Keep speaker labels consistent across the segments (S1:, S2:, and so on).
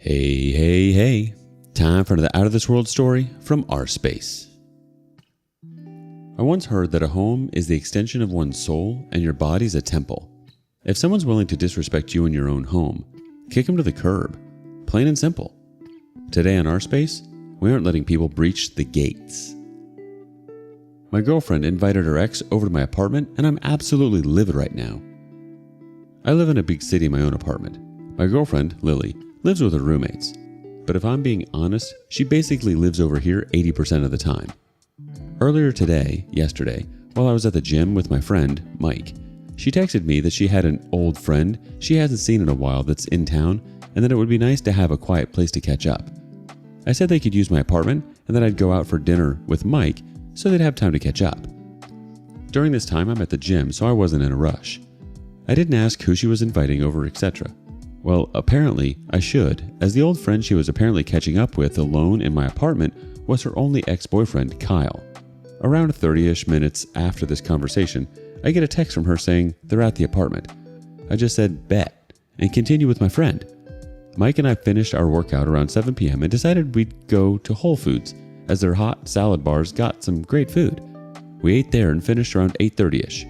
S1: Hey. Time for another Out of This World story from rSpace. I once heard that a home is the extension of one's soul and your body's a temple. If someone's willing to disrespect you in your own home, kick them to the curb. Plain and simple. Today on rSpace, we aren't letting people breach the gates. My girlfriend invited her ex over to my apartment and I'm absolutely livid right now. I live in a big city in my own apartment. My girlfriend, Lily, lives with her roommates. But if I'm being honest, she basically lives over here 80% of the time. Earlier yesterday, while I was at the gym with my friend, Mike, she texted me that she had an old friend she hasn't seen in a while that's in town and that it would be nice to have a quiet place to catch up. I said they could use my apartment and that I'd go out for dinner with Mike so they'd have time to catch up. During this time, I'm at the gym, so I wasn't in a rush. I didn't ask who she was inviting over, etc. Well, apparently I should, as the old friend she was apparently catching up with alone in my apartment was her only ex-boyfriend, Kyle. Around 30-ish minutes after this conversation, I get a text from her saying they're at the apartment. I just said, bet, and continue with my friend. Mike and I finished our workout around 7 p.m. and decided we'd go to Whole Foods, as their hot salad bars got some great food. We ate there and finished around 8:30-ish.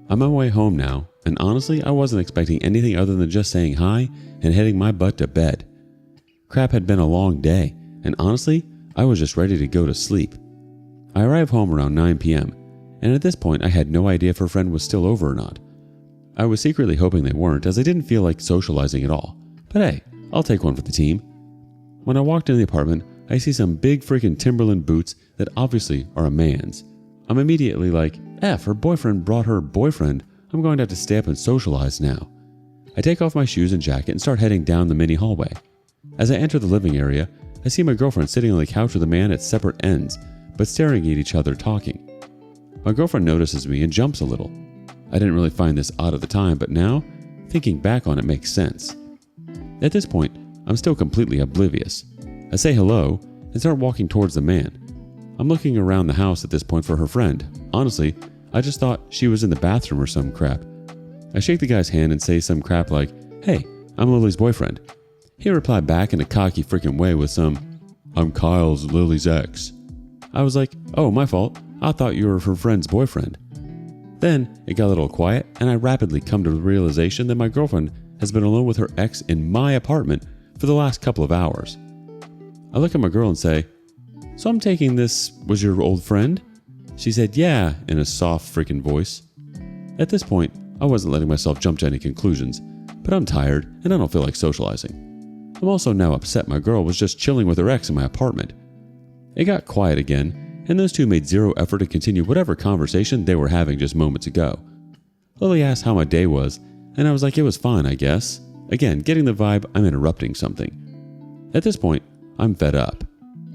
S1: I'm on my way home now, and honestly, I wasn't expecting anything other than just saying hi and heading my butt to bed. Crap had been a long day, and honestly, I was just ready to go to sleep. I arrived home around 9 p.m., and at this point I had no idea if her friend was still over or not. I was secretly hoping they weren't, as I didn't feel like socializing at all. But hey, I'll take one for the team. When I walked into the apartment, I see some big freaking Timberland boots that obviously are a man's. I'm immediately like, her boyfriend brought her boyfriend. I'm going to have to stay up and socialize now. I take off my shoes and jacket and start heading down the mini hallway. As I enter the living area, I see my girlfriend sitting on the couch with a man at separate ends, but staring at each other talking. My girlfriend notices me and jumps a little. I didn't really find this odd at the time, but now, thinking back on it makes sense. At this point, I'm still completely oblivious. I say hello and start walking towards the man. I'm looking around the house at this point for her friend. Honestly, I just thought she was in the bathroom or some crap. I shake the guy's hand and say some crap like, hey, I'm Lily's boyfriend. He replied back in a cocky freaking way with some, I'm Kyle's Lily's ex. I was like, oh, my fault. I thought you were her friend's boyfriend. Then it got a little quiet and I rapidly come to the realization that my girlfriend has been alone with her ex in my apartment for the last couple of hours. I look at my girl and say, so I'm taking this was your old friend? She said, yeah, in a soft freaking voice. At this point, I wasn't letting myself jump to any conclusions, but I'm tired and I don't feel like socializing. I'm also now upset my girl was just chilling with her ex in my apartment. It got quiet again, and those two made zero effort to continue whatever conversation they were having just moments ago. Lily asked how my day was, and I was like, it was fine, I guess. Again, getting the vibe I'm interrupting something. At this point, I'm fed up.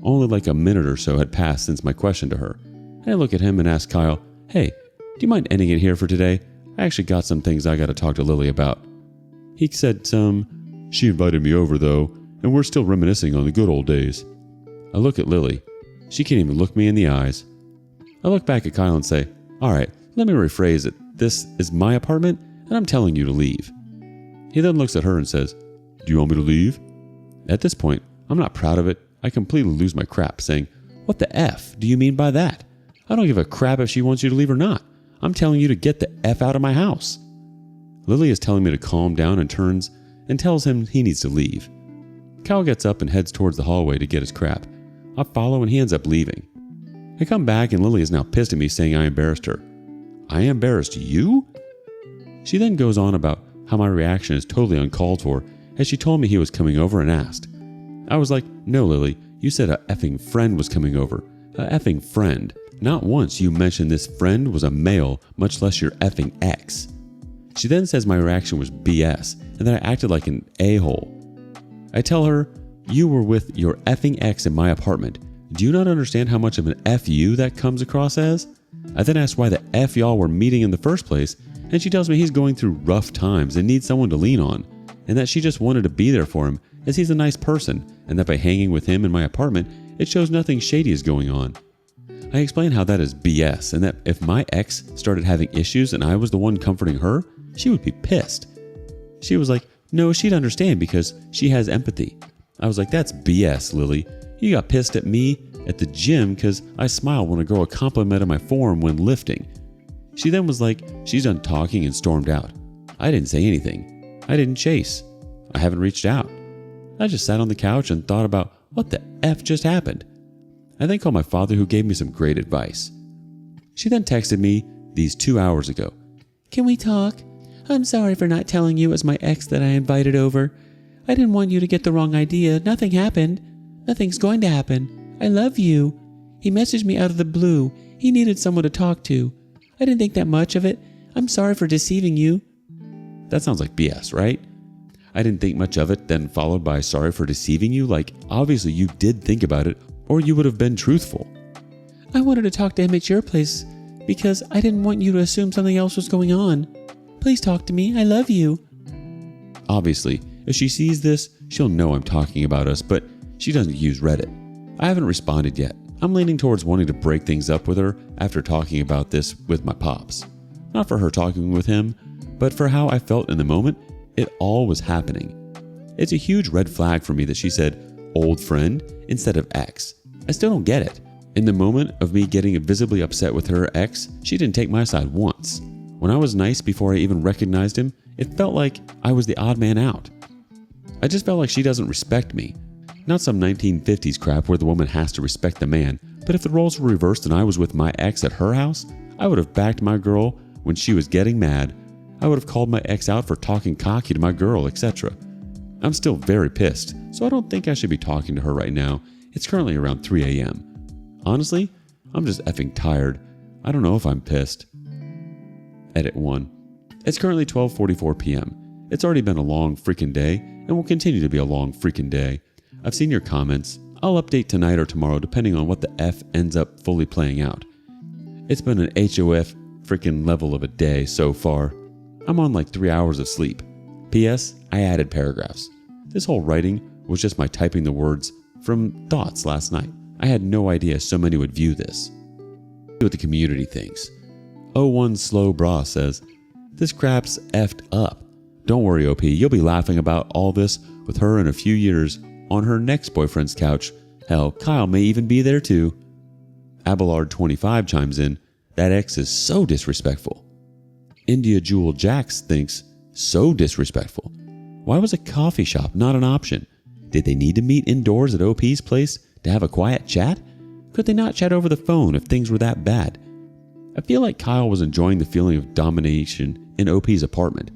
S1: Only like a minute or so had passed since my question to her. I look at him and ask Kyle, hey, do you mind ending it here for today? I actually got some things I gotta talk to Lily about. He said she invited me over though, and we're still reminiscing on the good old days. I look at Lily. She can't even look me in the eyes. I look back at Kyle and say, alright, let me rephrase it. This is my apartment, and I'm telling you to leave. He then looks at her and says, do you want me to leave? At this point, I'm not proud of it. I completely lose my crap, saying, what the F do you mean by that? I don't give a crap if she wants you to leave or not. I'm telling you to get the F out of my house. Lily is telling me to calm down and turns and tells him he needs to leave. Kyle gets up and heads towards the hallway to get his crap. I follow and he ends up leaving. I come back and Lily is now pissed at me saying I embarrassed her. I embarrassed you? She then goes on about how my reaction is totally uncalled for as she told me he was coming over and asked. I was like, no, Lily, you said a effing friend was coming over. A effing friend. Not once you mentioned this friend was a male, much less your effing ex. She then says my reaction was BS and that I acted like an a-hole. I tell her, you were with your effing ex in my apartment. Do you not understand how much of an F you that comes across as? I then asked why the F y'all were meeting in the first place, and she tells me he's going through rough times and needs someone to lean on, and that she just wanted to be there for him as he's a nice person, and that by hanging with him in my apartment, it shows nothing shady is going on. I explain how that is BS, and that if my ex started having issues and I was the one comforting her, she would be pissed. She was like, No, she'd understand because she has empathy. I was like, that's BS, Lily. You got pissed at me at the gym because I smiled when a girl complimented my form when lifting. She then was like, she's done talking and stormed out. I didn't say anything. I didn't chase. I haven't reached out. I just sat on the couch and thought about what the F just happened. I then called my father, who gave me some great advice. She then texted me these 2 hours ago. Can we talk? I'm sorry for not telling you it was my ex that I invited over. I didn't want you to get the wrong idea. Nothing happened. Nothing's going to happen. I love you. He messaged me out of the blue. He needed someone to talk to. I didn't think that much of it. I'm sorry for deceiving you. That sounds like BS, right? I didn't think much of it, then followed by sorry for deceiving you. Like, obviously you did think about it, or you would have been truthful. I wanted to talk to him at your place because I didn't want you to assume something else was going on. Please talk to me. I love you. Obviously, if she sees this, she'll know I'm talking about us, but she doesn't use Reddit. I haven't responded yet. I'm leaning towards wanting to break things up with her after talking about this with my pops. Not for her talking with him, but for how I felt in the moment it all was happening. It's a huge red flag for me that she said old friend instead of ex. I still don't get it. In the moment of me getting visibly upset with her ex, she didn't take my side once. When I was nice before I even recognized him, it felt like I was the odd man out. I just felt like she doesn't respect me. Not some 1950s crap where the woman has to respect the man, but if the roles were reversed and I was with my ex at her house, I would have backed my girl when she was getting mad. I would have called my ex out for talking cocky to my girl, etc. I'm still very pissed, so I don't think I should be talking to her right now. It's currently around 3 a.m. Honestly, I'm just effing tired. I don't know if I'm pissed. Edit 1. It's currently 12:44 p.m. It's already been a long freaking day and will continue to be a long freaking day. I've seen your comments. I'll update tonight or tomorrow depending on what the F ends up fully playing out. It's been an HOF freaking level of a day so far. I'm on like 3 hours of sleep. P.S. I added paragraphs. This whole writing was just my typing the words from thoughts last night. I had no idea so many would view this. What the community thinks. 01 Slow Bra says, this crap's effed up. Don't worry, OP, you'll be laughing about all this with her in a few years on her next boyfriend's couch. Hell, Kyle may even be there too. Abelard25 chimes in, that ex is so disrespectful. India Jewel Jax thinks, so disrespectful. Why was a coffee shop not an option? Did they need to meet indoors at OP's place to have a quiet chat? Could they not chat over the phone if things were that bad? I feel like Kyle was enjoying the feeling of domination in OP's apartment.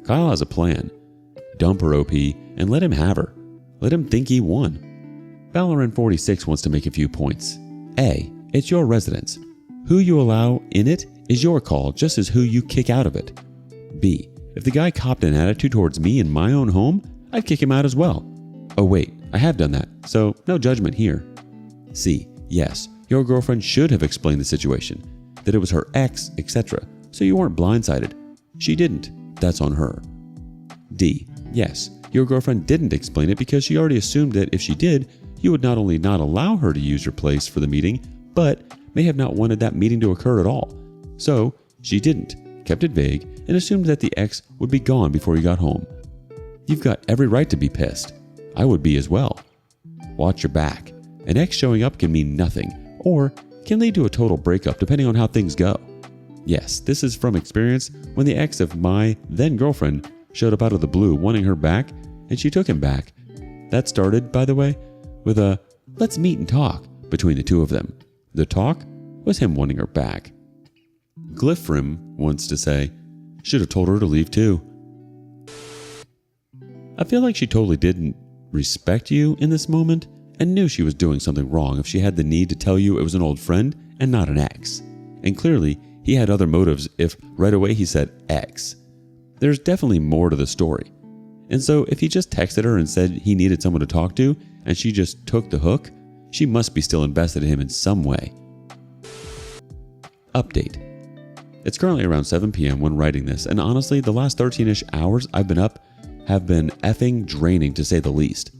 S1: Kyle has a plan. Dump her OP and let him have her. Let him think he won. Valorant46 wants to make a few points. A. It's your residence. Who you allow in it is your call, just as who you kick out of it. B. If the guy copped an attitude towards me in my own home, I'd kick him out as well. Oh wait, I have done that, so no judgment here. C. Yes, your girlfriend should have explained the situation, that it was her ex, etc., so you weren't blindsided. She didn't. That's on her. D. Yes, your girlfriend didn't explain it because she already assumed that if she did, you would not only not allow her to use your place for the meeting, but may have not wanted that meeting to occur at all. So, she didn't, kept it vague, and assumed that the ex would be gone before you got home. You've got every right to be pissed. I would be as well. Watch your back. An ex showing up can mean nothing, or can lead to a total breakup depending on how things go. Yes, this is from experience when the ex of my then girlfriend showed up out of the blue wanting her back, and she took him back. That started, by the way, with a let's meet and talk between the two of them. The talk was him wanting her back. Glyphrim wants to say, should have told her to leave too. I feel like she totally didn't respect you in this moment and knew she was doing something wrong if she had the need to tell you it was an old friend and not an ex. And clearly, he had other motives if right away he said ex. There's definitely more to the story. And so if he just texted her and said he needed someone to talk to and she just took the hook, she must be still invested in him in some way. Update. It's currently around 7 p.m. when writing this, and honestly, the last 13-ish hours I've been up have been effing draining to say the least.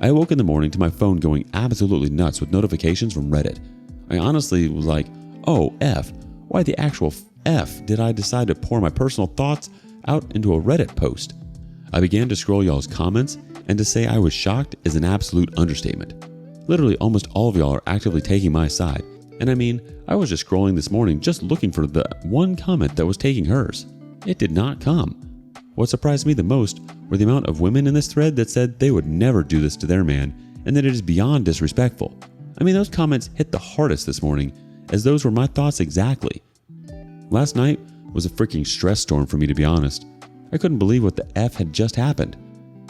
S1: I awoke in the morning to my phone going absolutely nuts with notifications from Reddit. I honestly was like, oh F, why the actual F did I decide to pour my personal thoughts out into a Reddit post? I began to scroll y'all's comments, and to say I was shocked is an absolute understatement. Literally almost all of y'all are actively taking my side, and I mean, I was just scrolling this morning just looking for the one comment that was taking hers. It did not come. What surprised me the most were the amount of women in this thread that said they would never do this to their man and that it is beyond disrespectful. I mean, those comments hit the hardest this morning, as those were my thoughts exactly. Last night was a freaking stress storm for me, to be honest. I couldn't believe what the F had just happened.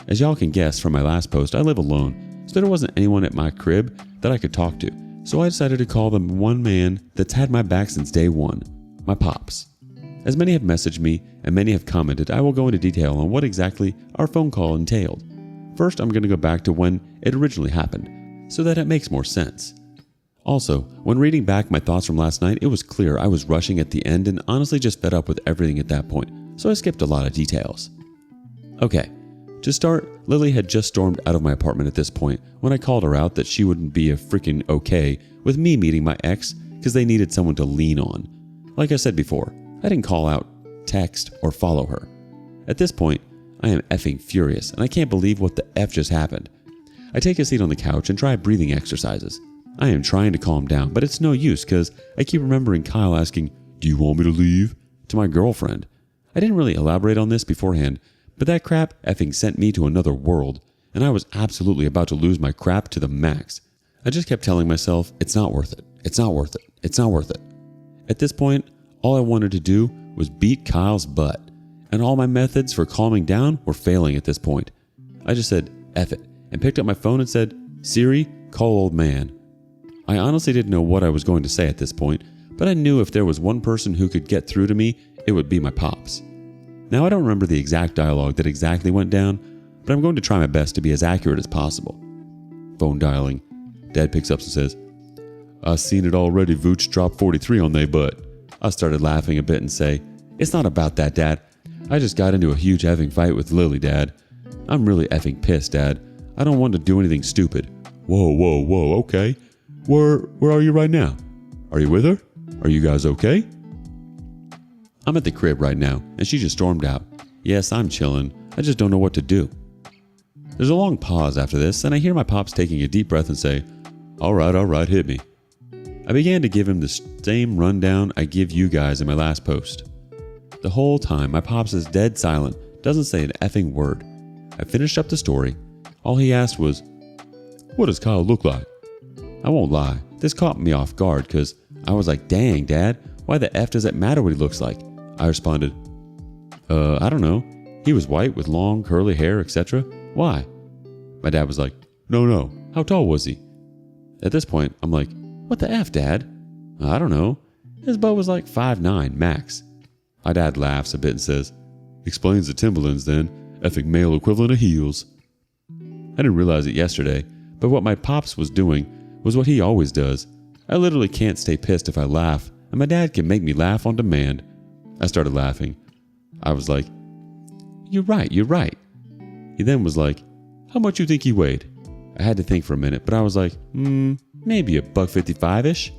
S1: As y'all can guess from my last post, I live alone, so there wasn't anyone at my crib that I could talk to. So I decided to call the one man that's had my back since day one, my pops. As many have messaged me and many have commented, I will go into detail on what exactly our phone call entailed. First, I'm going to go back to when it originally happened, so that it makes more sense. Also, when reading back my thoughts from last night, it was clear I was rushing at the end and honestly just fed up with everything at that point, so I skipped a lot of details. Okay, to start, Lily had just stormed out of my apartment at this point when I called her out that she wouldn't be a freaking okay with me meeting my ex because they needed someone to lean on. Like I said before, I didn't call out, text, or follow her. At this point, I am effing furious and I can't believe what the F just happened. I take a seat on the couch and try breathing exercises. I am trying to calm down, but it's no use because I keep remembering Kyle asking, "Do you want me to leave?" to my girlfriend. I didn't really elaborate on this beforehand, but that crap effing sent me to another world, and I was absolutely about to lose my crap to the max. I just kept telling myself, it's not worth it, it's not worth it, it's not worth it. At this point, all I wanted to do was beat Kyle's butt, and all my methods for calming down were failing at this point. I just said, F it, and picked up my phone and said, "Siri, call old man." I honestly didn't know what I was going to say at this point, but I knew if there was one person who could get through to me, it would be my pops. Now I don't remember the exact dialogue that exactly went down, but I'm going to try my best to be as accurate as possible. Phone dialing. Dad picks up and says, "I seen it already, Vooch dropped 43 on they butt." I started laughing a bit and say, "It's not about that, Dad. I just got into a huge effing fight with Lily, Dad. I'm really effing pissed, Dad. I don't want to do anything stupid." Whoa, okay. Where are you right now? Are you with her? Are you guys okay?" "I'm at the crib right now," and she just stormed out. "Yes, I'm chilling. I just don't know what to do." There's a long pause after this, and I hear my pops taking a deep breath and say, All right, hit me." I began to give him the same rundown I give you guys in my last post. The whole time, my pops is dead silent, doesn't say an effing word. I finished up the story. All he asked was, "What does Kyle look like?" I won't lie, this caught me off guard because I was like, "Dang, Dad, why the F does it matter what he looks like?" I responded, I don't know. He was white with long curly hair, etc. Why?" My dad was like, No, how tall was he?" At this point, I'm like, "What the F, Dad?" "I don't know. His butt was like 5'9", max." My dad laughs a bit and says, "Explains the Timberlands then, effing male equivalent of heels." I didn't realize it yesterday, but what my pops was doing was what he always does. I literally can't stay pissed if I laugh, and my dad can make me laugh on demand. I started laughing. I was like, You're right. He then was like, "How much you think he weighed?" I had to think for a minute, but I was like, maybe $155-ish.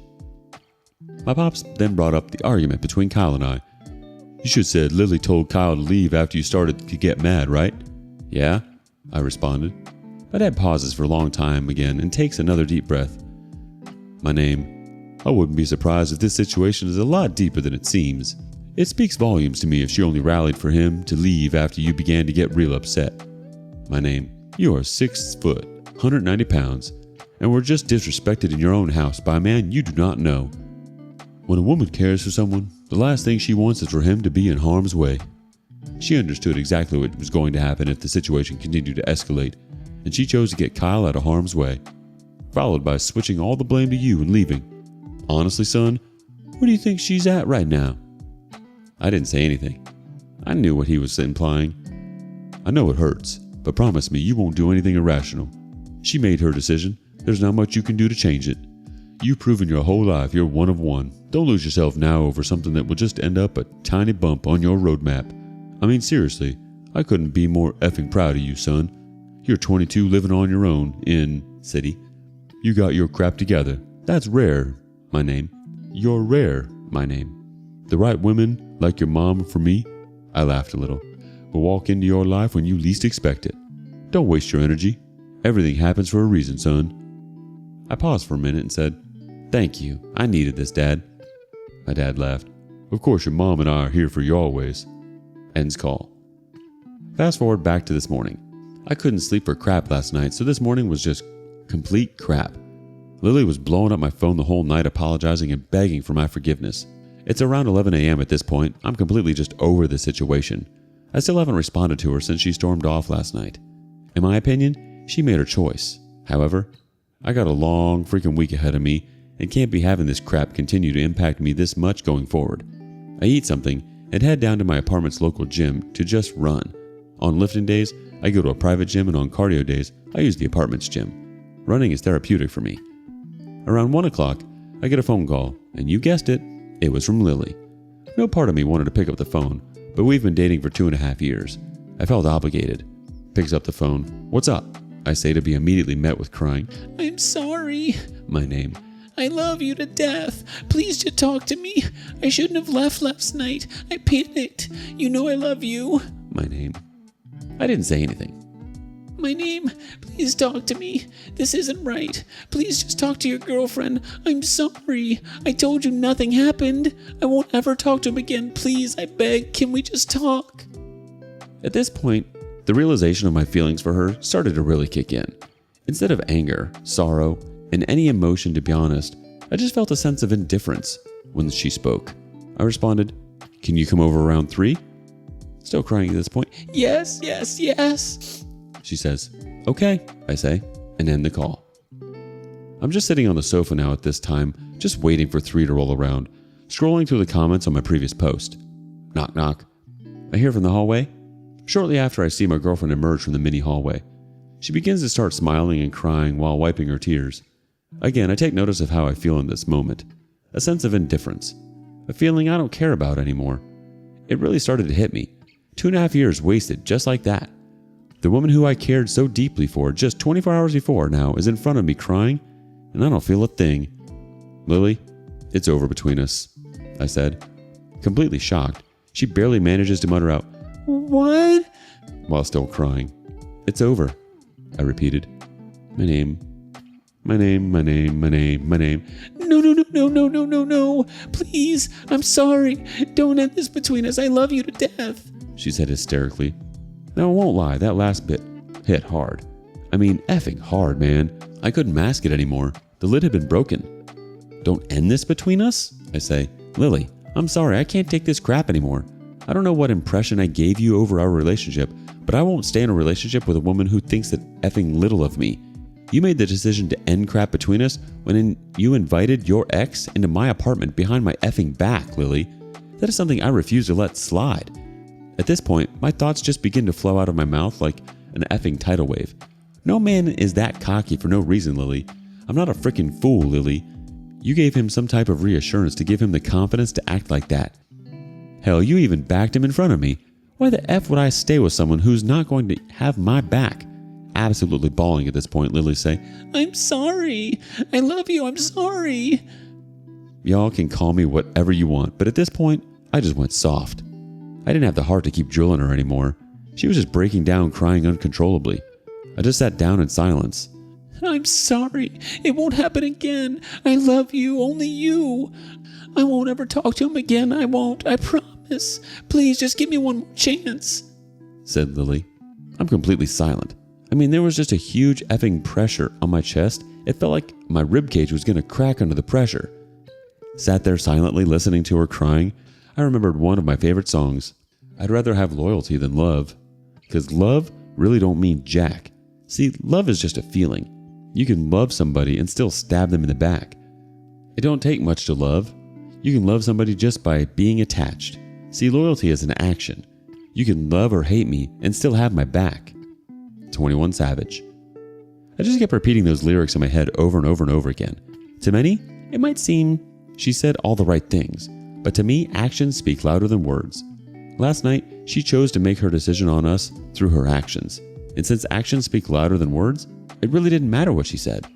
S1: My pops then brought up the argument between Kyle and I. "You should have said Lily told Kyle to leave after you started to get mad, right?" "Yeah," I responded. My dad pauses for a long time again and takes another deep breath. "My name. I wouldn't be surprised if this situation is a lot deeper than it seems. It speaks volumes to me if she only rallied for him to leave after you began to get real upset. My name. You are 6 foot, 190 pounds, and were just disrespected in your own house by a man you do not know. When a woman cares for someone, the last thing she wants is for him to be in harm's way." She understood exactly what was going to happen if the situation continued to escalate, and she chose to get Kyle out of harm's way, followed by switching all the blame to you and leaving. Honestly, son, where do you think she's at right now?" I didn't say anything. I knew what he was implying. "I know it hurts, but promise me you won't do anything irrational. She made her decision. There's not much you can do to change it. You've proven your whole life you're one of one. Don't lose yourself now over something that will just end up a tiny bump on your roadmap. I mean, seriously, I couldn't be more effing proud of you, son. You're 22 living on your own in city. You got your crap together. That's rare, my name. You're rare, my name. The right women, like your mom for me." I laughed a little. will walk into your life when you least expect it. Don't waste your energy. Everything happens for a reason, son. I paused for a minute and said, "Thank you. I needed this, Dad." My dad laughed. "Of course your mom and I are here for you always." Ends call. Fast forward back to this morning. I couldn't sleep for crap last night, so this morning was just complete crap. Lily was blowing up my phone the whole night, apologizing and begging for my forgiveness. It's around 11 a.m. at this point. I'm completely just over the situation. I still haven't responded to her since she stormed off last night. In my opinion, she made her choice. However, I got a long freaking week ahead of me and can't be having this crap continue to impact me this much going forward. I eat something and head down to my apartment's local gym to just run. On lifting days, I go to a private gym, and on cardio days, I use the apartment's gym. Running is therapeutic for me. Around 1 o'clock, I get a phone call, and you guessed it, it was from Lily. No part of me wanted to pick up the phone, but we've been dating for 2.5 years. I felt obligated. Picks up the phone. "What's up?" I say, to be immediately met with crying. "I'm sorry." My name. "I love you to death. Please just talk to me. I shouldn't have left last night. I panicked. You know I love you." My name. I didn't say anything. "My name. Please talk to me. This isn't right. Please just talk to your girlfriend. I'm sorry. I told you nothing happened. I won't ever talk to him again. Please, I beg. Can we just talk?" At this point, the realization of my feelings for her started to really kick in. Instead of anger, sorrow, and any emotion, to be honest, I just felt a sense of indifference when she spoke. I responded, "Can you come over around 3? Still crying at this point. "Yes, yes, yes." She says, "Okay," I say, and end the call. I'm just sitting on the sofa now at this time, just waiting for 3 to roll around, scrolling through the comments on my previous post. Knock, knock. I hear from the hallway. Shortly after, I see my girlfriend emerge from the mini hallway. She begins to start smiling and crying while wiping her tears. Again, I take notice of how I feel in this moment. A sense of indifference. A feeling I don't care about anymore. It really started to hit me. 2.5 years wasted just like that. The woman who I cared so deeply for just 24 hours before now is in front of me crying, and I don't feel a thing. "Lily, it's over between us," I said. Completely shocked, she barely manages to mutter out, "What?" while still crying. "It's over," I repeated. My name. "No, no, please, I'm sorry. Don't end this between us. I love you to death," she said hysterically. Now, I won't lie, that last bit hit hard. I mean, effing hard, man. I couldn't mask it anymore. The lid had been broken. "Don't end this between us?" I say. "Lily, I'm sorry, I can't take this crap anymore. I don't know what impression I gave you over our relationship, but I won't stay in a relationship with a woman who thinks that effing little of me. You made the decision to end crap between us when you invited your ex into my apartment behind my effing back, Lily. That is something I refuse to let slide." At this point, my thoughts just begin to flow out of my mouth like an effing tidal wave. No man is that cocky for no reason, Lily. I'm not a freaking fool, Lily. You gave him some type of reassurance to give him the confidence to act like that. Hell, you even backed him in front of me. Why the F would I stay with someone who's not going to have my back? Absolutely bawling at this point, Lily say, "I'm sorry. I love you. I'm sorry." Y'all can call me whatever you want, but at this point, I just went soft. I didn't have the heart to keep drilling her anymore. She was just breaking down, crying uncontrollably. I just sat down in silence. "I'm sorry. It won't happen again. I love you, only you. I won't ever talk to him again. I won't. I promise. Please just give me one more chance," said Lily. I'm completely silent. I mean, there was just a huge effing pressure on my chest. It felt like my ribcage was going to crack under the pressure. Sat there silently listening to her crying. I remembered one of my favorite songs. I'd rather have loyalty than love. Because love really don't mean jack. See, love is just a feeling. You can love somebody and still stab them in the back. It don't take much to love. You can love somebody just by being attached. See, loyalty is an action. You can love or hate me and still have my back. 21 Savage. I just kept repeating those lyrics in my head over and over and over again. To many, it might seem she said all the right things. But to me, actions speak louder than words. Last night, she chose to make her decision on us through her actions. And since actions speak louder than words, it really didn't matter what she said.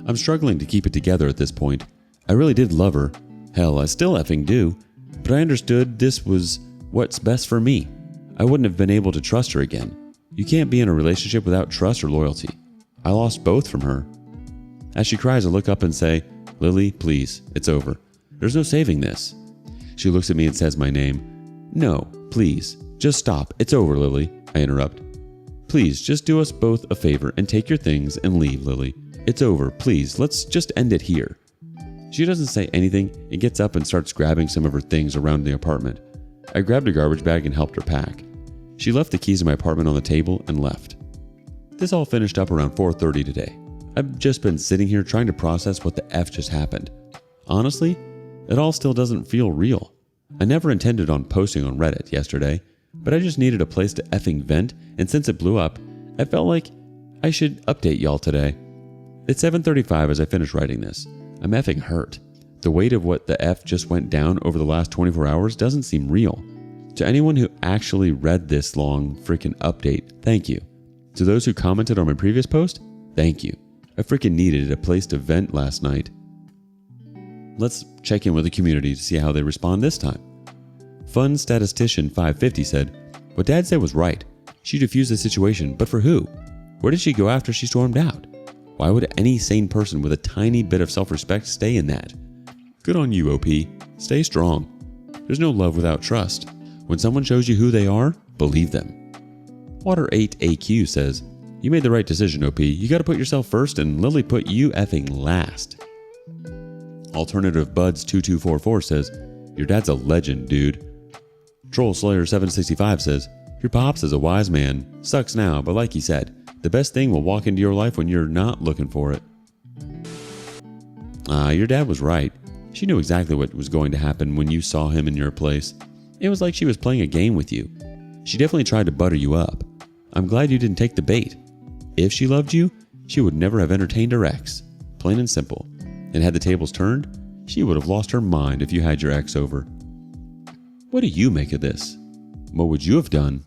S1: I'm struggling to keep it together at this point. I really did love her. Hell, I still effing do. But I understood this was what's best for me. I wouldn't have been able to trust her again. You can't be in a relationship without trust or loyalty. I lost both from her. As she cries, I look up and say, Lily, please, it's over. There's no saving this. She looks at me and says my name. No, please, just stop. It's over, Lily. I interrupt. Please, just do us both a favor and take your things and leave, Lily. It's over, please. Let's just end it here. She doesn't say anything and gets up and starts grabbing some of her things around the apartment. I grabbed a garbage bag and helped her pack. She left the keys of my apartment on the table and left. This all finished up around 4:30 today. I've just been sitting here trying to process what the F just happened. Honestly, it all still doesn't feel real. I never intended on posting on Reddit yesterday, but I just needed a place to effing vent, and since it blew up, I felt like I should update y'all today. It's 7:35 as I finish writing this. I'm effing hurt. The weight of what the F just went down over the last 24 hours doesn't seem real. To anyone who actually read this long freaking update, thank you. To those who commented on my previous post, thank you. I freaking needed a place to vent last night. Let's check in with the community to see how they respond this time. Fun Statistician 550 said, what Dad said was right. She diffused the situation, but for who? Where did she go after she stormed out? Why would any sane person with a tiny bit of self-respect stay in that? Good on you, OP. Stay strong. There's no love without trust. When someone shows you who they are, believe them. Water8AQ says, you made the right decision, OP. You gotta put yourself first, and Lily put you effing last. Alternative Buds 2244 says, your dad's a legend, dude. Troll Slayer 765 says, your pops is a wise man. Sucks now, but like he said, the best thing will walk into your life when you're not looking for it. Your dad was right. She knew exactly what was going to happen when you saw him in your place. It was like she was playing a game with you. She definitely tried to butter you up. I'm glad you didn't take the bait. If she loved you, she would never have entertained her ex. Plain and simple. And had the tables turned, she would have lost her mind if you had your ex over. What do you make of this? What would you have done?